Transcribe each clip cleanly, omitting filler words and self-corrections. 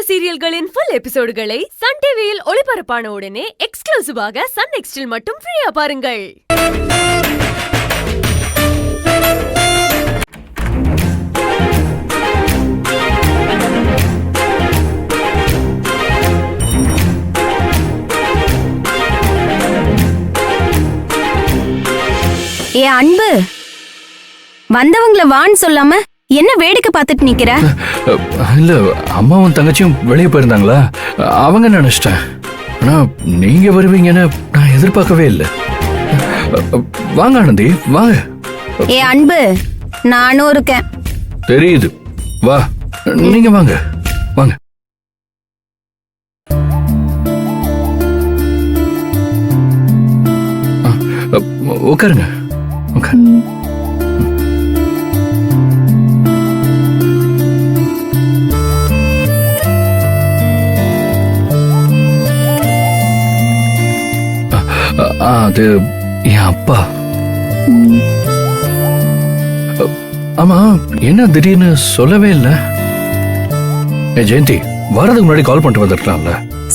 சீரியல்களின் full எபிசோடுகளை Sun டிவியில் ஒளிபரப்பான உடனே எக்ஸ்க்ளூசிவாக சன் நெக்ஸ்டில் மட்டும் ஃப்ரீயா பாருங்கள். ஏ அன்பு, வந்தவங்கள வான்னு சொல்லாம என்ன வேடிக்கை பார்த்துட்டு நிக்கிற? இல்ல, அம்மாவும் தங்கச்சியும் வெளியே போயிருந்தாங்களா, அவங்க நினைச்சிட்டேன். ஆனா நீங்க வருவீங்கன்னு நான் எதிர்பார்க்கவே இல்லை. வாங்க ஆனந்தி, வாங்க. ஏ அன்பு, நானும் இருக்கேன். தெரியுது, வா, நீங்க வாங்க வாங்க. உட்காருங்க, உட்காரு. அது என் அப்பா. ஆமா, என்ன திடீர்னு சொல்லவே இல்லை? ஜெயந்தி, வரதுக்கு முன்னாடி கால் பண்ணிட்டு வந்துருக்கலாம்ல.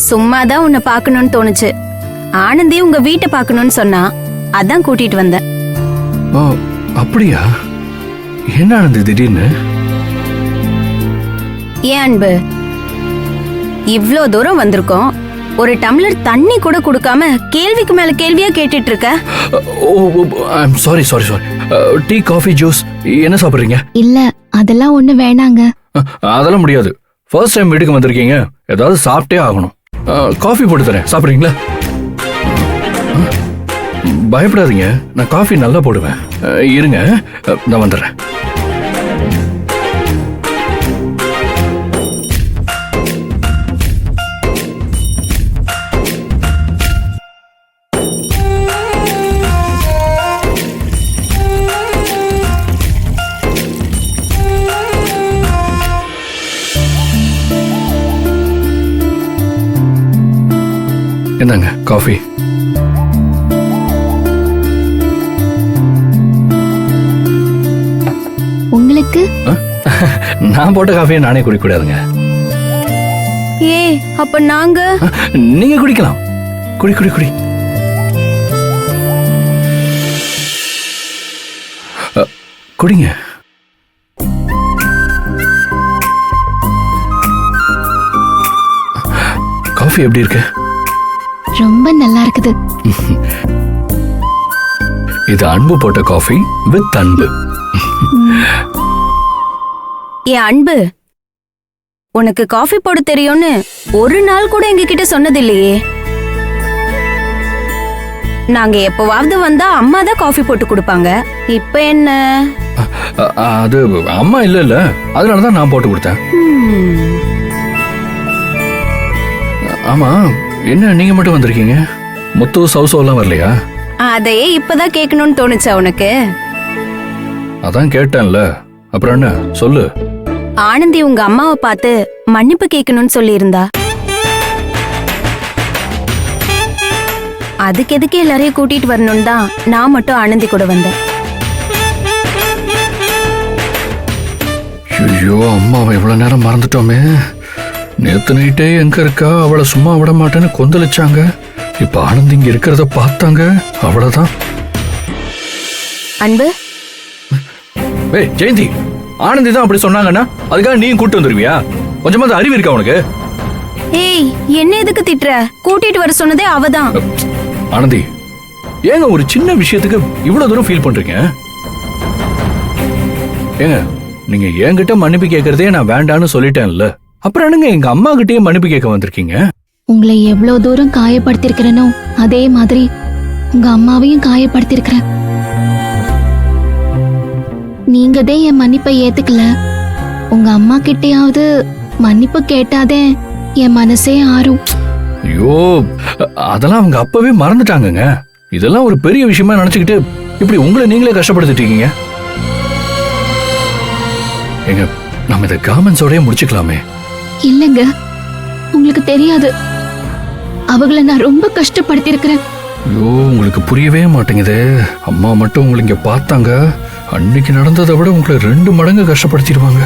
சும்மாதான் உன்னை பாக்கணும்னு தோணுச்சு. ஆனந்தி உங்க வீட்டை பாக்கணும்னு சொன்னா, அதான் கூட்டிட்டு வந்தேன். ஓ, அப்படியா? என்ன ஆனந்தி திடீர்னு? ஏன் அன்பு, இவ்ளோ தூரம் வந்திருக்கோம், ஒரு டம்ளர் தண்ணி கூட கொடுக்காம கேள்விக்கு மேல கேள்வியா கேட்டுட்டு இருக்க. Sorry sorry sorry. Tea, coffee, juice என்ன சாப்பிடுறீங்க? இல்ல, அதெல்லாம் ஒண்ணு வேணாங்க. அதெல்லாம் முடியாது. ஃபர்ஸ்ட் டைம் வீட்டுக்கு வந்திருக்கீங்க, ஏதாவது சாப்பிட்டே ஆகணும். காஃபி போட்டு தரேன், சாப்பிடுறீங்களா? பயப்படாதீங்க, நான் காஃபி நல்லா போடுவேன். இருங்க, நான் வந்துடுறேன். என்னங்க காஃபி? உங்களுக்கு? நான் போட்ட காஃபியை நானே குடிக்க கூடாதுங்க. ஏ, அப்ப நாங்க? நீங்க குடிக்கலாம். குடி குடி குடி. குடிங்க. காஃபி எப்படி இருக்கு? ரொம்ப நல்லா இருக்குது. இது அன்பு போட்ட காஃபி வித் அன்பு. ஏ அன்பு, உனக்கு காஃபி போட தெரியும்னு ஒரு நாள் கூட எங்க கிட்ட சொன்னது இல்லையே. நாங்க எப்பவாவது வந்தா அம்மா தான் காஃபி போட்டு கொடுப்பாங்க. இப்ப என்ன? அது அம்மா இல்ல இல்ல, அதனாலதான் நான் போட்டு கொடுத்தேன். ஆமா, என்ன நீங்க மட்டும் வந்திருக்கீங்க? முத்து, சௌசோ எல்லாம் வரலையா? அதையே இப்பதான் கேட்கணும்னு தோணுச்சா உனக்கு? அதான் கேட்டேன்ல, அப்புறம் என்ன சொல்லு. ஆனந்தி உங்க அம்மாவை பார்த்து மன்னிப்பு கேட்கணும்னு சொல்லி இருந்தா. அதுக்கு எதுக்கு எல்லாரையும் கூட்டிட்டு வரணும் தான் நான் மட்டும் ஆனந்தி கூட வந்தேன். ஐயோ, அம்மாவை இவ்வளவு நேரம் மறந்துட்டோமே. நேத்து நைட்டே எங்க இருக்கா, அவளை சும்மா விட மாட்டேன்னு கொந்தளிச்சாங்க. இப்ப ஆனந்தி இங்க இருக்கிறத பார்த்தாங்க, அவ்வளவுதான். அன்பு, ஏய் ஜெயந்தி, ஆனந்தி தான் அப்படி சொன்னாங்கன்னா அதுக்காக நீயும் கூட்டு வந்துருவியா? கொஞ்சமாவது அறிவு இருக்கா உனக்கு? ஏய், என்ன எதுக்கு திட்டுற? கூட்டிட்டு வர சொன்னதே அவதான். ஆனந்தி, ஏங்க ஒரு சின்ன விஷயத்துக்கு இவ்வளவு தூரம் ஃபீல் பண்றீங்க? ஏங்க, நீங்க என்கிட்ட மன்னிப்பு கேட்கறதே நான் வேண்டான்னு சொல்லிட்டேன்ல, அப்புறம் என்னங்க எங்க அம்மா கிட்டயே மன்னிப்பு கேட்க வந்திருக்கீங்க? உங்களை எவ்வளவு தூரம் காயப்படுத்திருக்கிறனோ அதே மாதிரி உங்க அம்மாவையும் காயப்படுத்திருக்கிறேன். நீங்க தான் என் மன்னிப்பை ஏத்துக்கல. உங்க அம்மா கிட்டையாவது மன்னிப்பு கேட்டாதே என் மனசே ஆறும். ஐயோ, அதெல்லாம் அவங்க அப்பவே மறந்துட்டாங்கங்க. இதெல்லாம் ஒரு பெரிய விஷயமா நினைச்சுக்கிட்டு இப்படி உங்களை நீங்களே கஷ்டப்படுத்திட்டீங்க. எங்க, நம்ம இதை கவர்மெண்ட்ஸோடய முடிச்சுக்கலாமே. இல்லங்க, உங்களுக்கு தெரியாது, அவங்கள நான் ரொம்ப கஷ்டப்படுத்திருக்கிறேன். ஐயோ, உங்களுக்கு புரியவே மாட்டேங்குது. அம்மா மட்டும் உங்களை இங்க பார்த்தாங்க, அன்னைக்கு நடந்ததை விட உங்களை 2 மடங்கு கஷ்டப்படுத்திடுவாங்க.